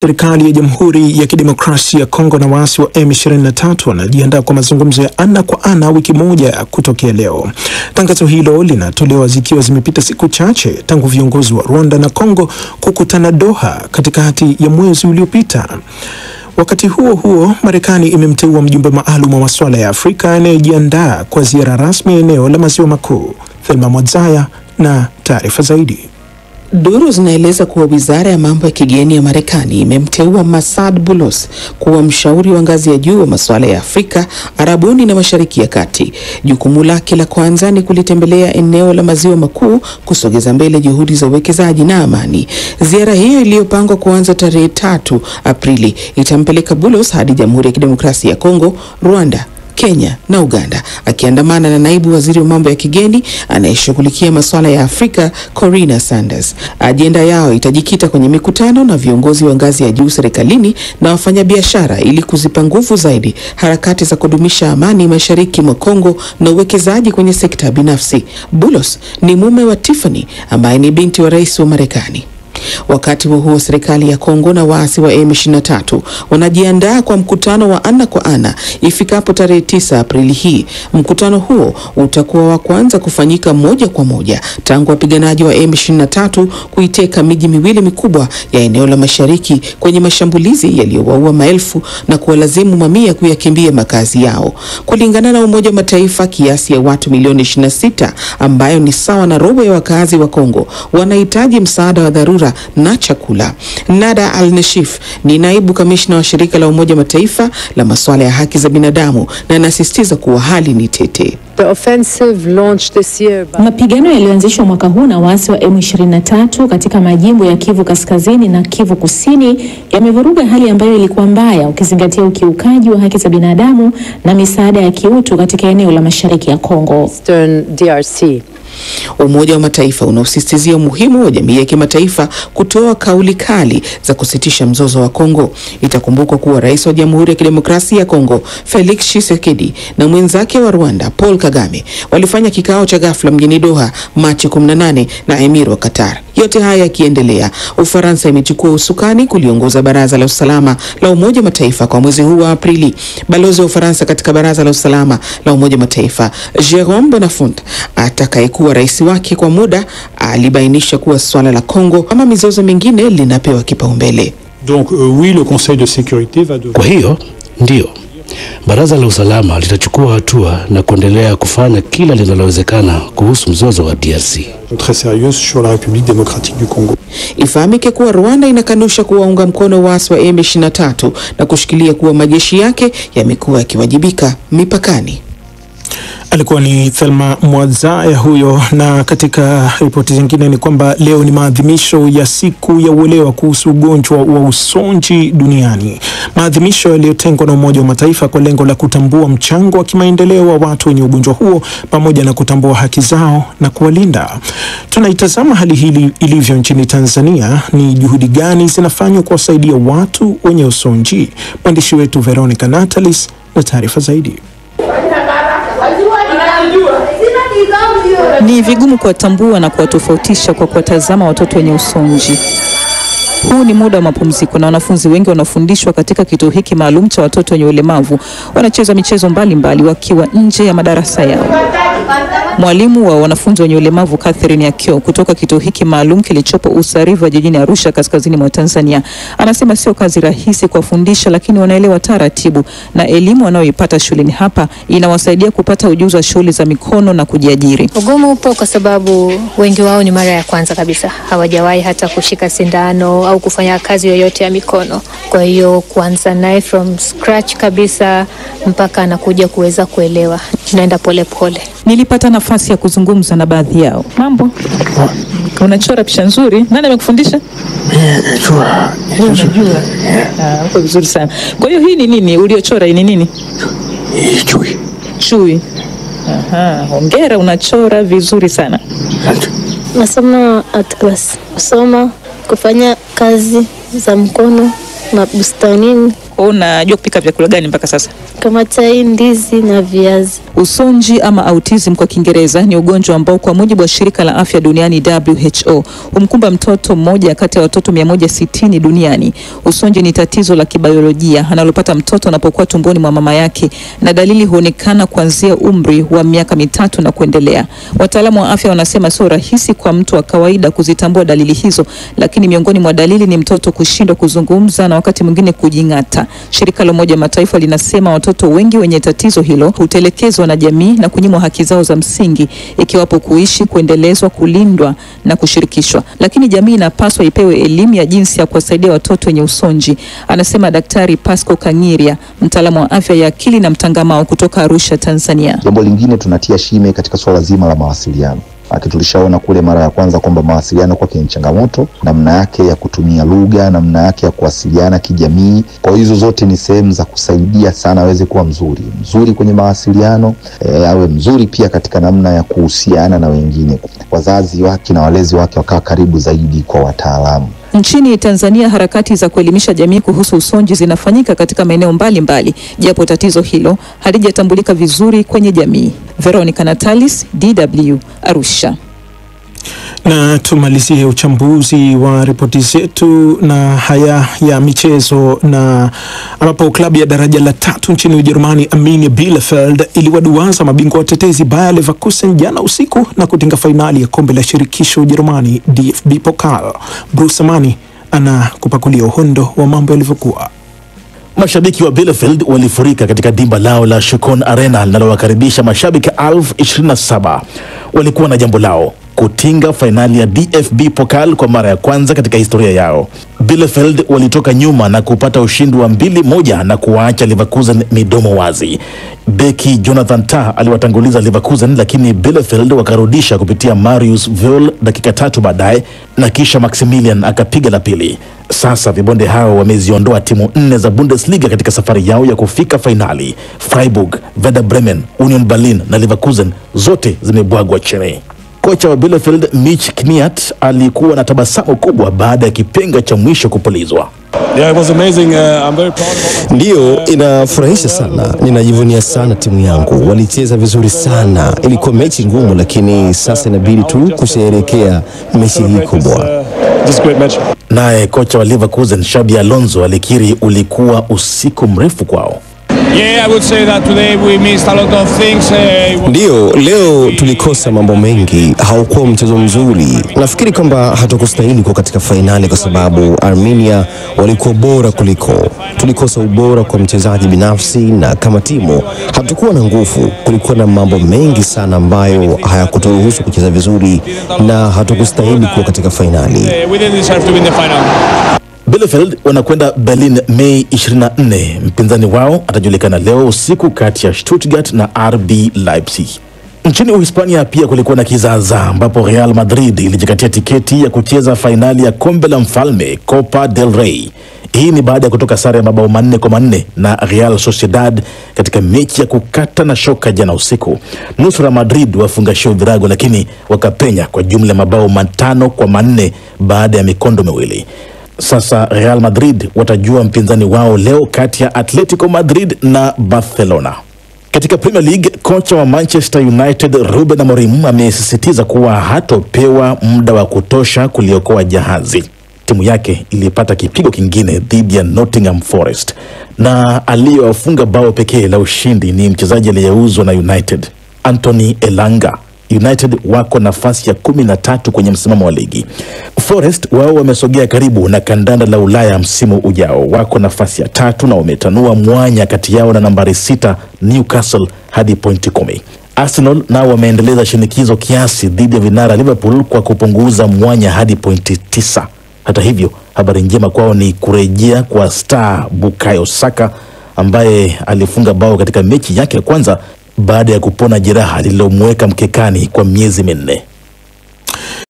Serikali ya Jamhuri ya Kidemokrasia ya Kongo na waasi wa M23 wanajiandaa kwa mazungumzo ya ana kwa ana wiki moja kutokea leo. Tangazo hilo linatolewa zikiwa zimepita siku chache tangu viongozi wa Rwanda na Kongo kukutana Doha katikati ya mwezi uliopita. Wakati huo huo, Marekani imemteua mjumbe maalum wa masuala ya Afrika anayejiandaa kwa ziara rasmi eneo la Maziwa Makuu. Thelma Mwadzaya na taarifa zaidi. Duru zinaeleza kuwa wizara ya mambo ya kigeni ya Marekani imemteua Masad Boulos kuwa mshauri wa ngazi ya juu wa masuala ya Afrika, Arabuni na Mashariki ya Kati. Jukumu lake la kwanza ni kulitembelea eneo la Maziwa Makuu, kusogeza mbele juhudi za uwekezaji na amani. Ziara hiyo iliyopangwa kuanza tarehe 3 Aprili itampeleka Boulos hadi Jamhuri ya Kidemokrasia ya Kongo, Rwanda, Kenya na Uganda, akiandamana na naibu waziri wa mambo ya kigeni anayeshughulikia masuala ya Afrika, Corina Sanders. Ajenda yao itajikita kwenye mikutano na viongozi wa ngazi ya juu serikalini na wafanyabiashara ili kuzipa nguvu zaidi harakati za kudumisha amani mashariki mwa Kongo na uwekezaji kwenye sekta binafsi. Boulos ni mume wa Tiffany ambaye ni binti wa rais wa Marekani. Wakati huo serikali ya Kongo na waasi wa M23 wanajiandaa kwa mkutano wa ana kwa ana ifikapo tarehe 9 Aprili hii. Mkutano huo utakuwa wa kwanza kufanyika moja kwa moja tangu wapiganaji wa M23 kuiteka miji miwili mikubwa ya eneo la mashariki kwenye mashambulizi yaliyowaua maelfu na kuwalazimu mamia kuyakimbia makazi yao. Kulingana na Umoja wa Mataifa, kiasi ya watu milioni 26 ambayo ni sawa na robo ya wakazi wa Kongo wanahitaji msaada wa dharura na chakula. Nada Al-Nashif ni naibu kamishna wa shirika la Umoja Mataifa la masuala ya haki za binadamu na anasisitiza kuwa hali ni tete. Mapigano yaliyoanzishwa mwaka huu na waasi wa M23 katika majimbo ya Kivu Kaskazini na Kivu Kusini yamevuruga hali ambayo ilikuwa mbaya ukizingatia ukiukaji wa haki za binadamu na misaada ya kiutu katika eneo la mashariki ya Kongo. DRC. Umoja wa Mataifa unaosisitizia umuhimu wa jamii ya kimataifa kutoa kauli kali za kusitisha mzozo wa Kongo. Itakumbukwa kuwa rais wa Jamhuri ya Kidemokrasia ya Kongo Felix Tshisekedi na mwenzake wa Rwanda Paul Kagame walifanya kikao cha ghafla mjini Doha Machi 18 na Emir wa Qatar. Yote haya yakiendelea, Ufaransa imechukua usukani kuliongoza Baraza la Usalama la Umoja wa Mataifa kwa mwezi huu wa Aprili. Balozi wa Ufaransa katika Baraza la Usalama la Umoja wa Mataifa Jérôme Bonafont atakayekuwa rais wake kwa muda alibainisha kuwa swala la Kongo kama mizozo mingine linapewa kipaumbele. Donc oui, le Conseil de sécurité va devoir... Kwa hiyo ndio Baraza la Usalama litachukua hatua na kuendelea kufanya kila linalowezekana kuhusu mzozo wa DRC. Très sérieuse sur la République démocratique du Congo. Ifahamike kuwa Rwanda inakanusha kuwaunga mkono waasi wa M23 na kushikilia kuwa majeshi yake yamekuwa yakiwajibika mipakani. Alikuwa ni Thelma Mwadzaya huyo. Na katika ripoti zingine ni kwamba leo ni maadhimisho ya siku ya uelewa kuhusu ugonjwa wa usonji duniani. Maadhimisho yaliyotengwa na Umoja wa Mataifa kwa lengo la kutambua mchango wa kimaendeleo wa watu wenye ugonjwa huo pamoja na kutambua haki zao na kuwalinda. Tunaitazama hali hili ilivyo nchini Tanzania. Ni juhudi gani zinafanywa kuwasaidia watu wenye usonji? Mwandishi wetu Veronica Natalis na taarifa zaidi. Ni vigumu kuwatambua na kuwatofautisha kwa kuwatazama watoto wenye usonji. Huu ni muda wa mapumziko na wanafunzi wengi wanafundishwa katika kituo hiki maalum cha watoto wenye ulemavu. Wanacheza michezo mbalimbali wakiwa nje ya madarasa yao. Mwalimu wa wanafunzi wenye ulemavu Catherine Akio kutoka kituo hiki maalum kilichopo Usariva jijini Arusha kaskazini mwa Tanzania anasema sio kazi rahisi kuwafundisha, lakini wanaelewa taratibu na elimu wanayoipata shuleni hapa inawasaidia kupata ujuzi wa shughuli za mikono na kujiajiri. Ugumu upo kwa sababu wengi wao ni mara ya kwanza kabisa, hawajawahi hata kushika sindano au kufanya kazi yoyote ya mikono. Kwa hiyo kuanza naye from scratch kabisa mpaka anakuja kuweza kuelewa, tunaenda pole pole. Nilipata nafasi ya kuzungumza na baadhi yao. Mambo? Unachora picha nzuri. Nani amekufundisha? Unajua. Uko vizuri sana. Kwa hiyo hii ni nini uliochora? Ni nini? Chui. Chui. Aha, hongera, unachora vizuri sana. Nasoma art class. Kusoma, kufanya kazi za mkono mabustanini, Kwa unajua kupika vyakula gani mpaka sasa? Kama chai, ndizi na viazi. Usonji ama autism kwa Kiingereza ni ugonjwa ambao kwa mujibu wa shirika la afya duniani WHO humkumba mtoto mmoja kati ya watoto 160 duniani. Usonji ni tatizo la kibiolojia analopata mtoto anapokuwa tumboni mwa mama yake, na dalili huonekana kuanzia umri wa miaka 3 na kuendelea. Wataalamu wa afya wanasema sio rahisi kwa mtu wa kawaida kuzitambua dalili hizo, lakini miongoni mwa dalili ni mtoto kushindwa kuzungumza na wakati mwingine kujing'ata. Shirika la Umoja wa Mataifa linasema watoto wengi wenye tatizo hilo hutelekezwa na jamii na kunyimwa haki zao za msingi, ikiwapo kuishi, kuendelezwa, kulindwa na kushirikishwa. Lakini jamii inapaswa ipewe elimu ya jinsi ya kuwasaidia watoto wenye usonji, anasema Daktari Pasco Kangiria, mtaalamu wa afya ya akili na mtangamao kutoka Arusha, Tanzania. Jambo lingine tunatia shime katika swala zima la mawasiliano. Tulishaona kule mara ya kwanza kwamba mawasiliano kwake ni changamoto, namna yake ya kutumia lugha, namna yake ya kuwasiliana kijamii. Kwa hizo zote ni sehemu za kusaidia sana aweze kuwa mzuri kwenye mawasiliano, awe mzuri pia katika namna ya kuhusiana na wengine, wazazi wake na walezi wake wakawa karibu zaidi kwa wataalamu. Nchini Tanzania, harakati za kuelimisha jamii kuhusu usonji zinafanyika katika maeneo mbalimbali, japo tatizo hilo halijatambulika vizuri kwenye jamii. Veronica Natalis, DW, Arusha. Na tumalizie uchambuzi wa ripoti zetu na haya ya michezo, na ambapo klabu ya daraja la 3 nchini Ujerumani Arminia Bielefeld iliwaduaza mabingwa watetezi Bayer Leverkusen jana usiku na kutinga fainali ya kombe la shirikisho Ujerumani DFB Pokal. Bruce Amani anakupakulia uhondo wa mambo yalivyokuwa. Mashabiki wa Bielefeld walifurika katika dimba lao la Schukon Arena linalowakaribisha mashabiki 27,000. Walikuwa na jambo lao, kutinga fainali ya DFB Pokal kwa mara ya kwanza katika historia yao. Bielefeld walitoka nyuma na kupata ushindi wa 2-1 na kuwaacha Leverkusen midomo wazi. Beki Jonathan Tah aliwatanguliza Leverkusen, lakini Bielefeld wakarudisha kupitia Marius Vöhl dakika 3 baadaye, na kisha Maximilian akapiga la pili. Sasa vibonde hao wameziondoa timu 4 za Bundesliga katika safari yao ya kufika fainali. Freiburg, Werder Bremen, Union Berlin na Leverkusen zote zimebwagwa chini. Kocha wa Bielefeld Mitch Kniat alikuwa na tabasamu kubwa baada ya kipenga cha mwisho kupulizwa. Yeah, it was amazing. I'm very proud of... Ndio, inafurahisha sana. Ninajivunia sana timu yangu. Walicheza vizuri sana. Ilikuwa mechi ngumu, lakini sasa inabidi tu kusherehekea mechi hii kubwa. Naye kocha wa Leverkusen Xabi Alonso alikiri ulikuwa usiku mrefu kwao. Yeah, I would say that today we missed a lot of things. Ndio, leo tulikosa mambo mengi. Haukuwa mchezo mzuri. Nafikiri kwamba hatukustahili kuwa katika fainali kwa sababu Arminia walikuwa bora kuliko. Tulikosa ubora kwa mchezaji binafsi na kama timu hatukuwa na nguvu. Kulikuwa na mambo mengi sana ambayo hayakuturuhusu kucheza vizuri na hatukustahili kuwa katika fainali. We didn't deserve to win the final. Bielefeld wanakwenda Berlin Mei 24. Mpinzani wao atajulikana leo usiku kati ya Stuttgart na RB Leipzig. Nchini Uhispania pia kulikuwa na kizaza ambapo Real Madrid ilijikatia tiketi ya kucheza fainali ya kombe la mfalme Copa del Rey. Hii ni baada ya kutoka sare ya mabao 4-4 na Real Sociedad katika mechi ya kukata na shoka jana usiku. Nusra Madrid wafungashia virago, lakini wakapenya kwa jumla mabao 5-4 baada ya mikondo miwili. Sasa Real Madrid watajua mpinzani wao leo kati ya Atletico Madrid na Barcelona. Katika Premier League, kocha wa Manchester United Ruben Amorim amesisitiza kuwa hatopewa muda wa kutosha kuliokoa jahazi. Timu yake ilipata kipigo kingine dhidi ya Nottingham Forest, na aliyewafunga bao pekee la ushindi ni mchezaji aliyeuzwa na United, Anthony Elanga. United wako nafasi ya 13 kwenye msimamo wa ligi. Forest wao wamesogea karibu na kandanda la Ulaya msimu ujao. Wako nafasi ya 3 na wametanua mwanya kati yao na nambari 6 Newcastle hadi pointi 10. Arsenal nao wameendeleza shinikizo kiasi dhidi ya vinara Liverpool kwa kupunguza mwanya hadi pointi 9. Hata hivyo, habari njema kwao ni kurejea kwa star Bukayo Saka ambaye alifunga bao katika mechi yake ya kwanza baada ya kupona jeraha lililomweka mkekani kwa miezi 4.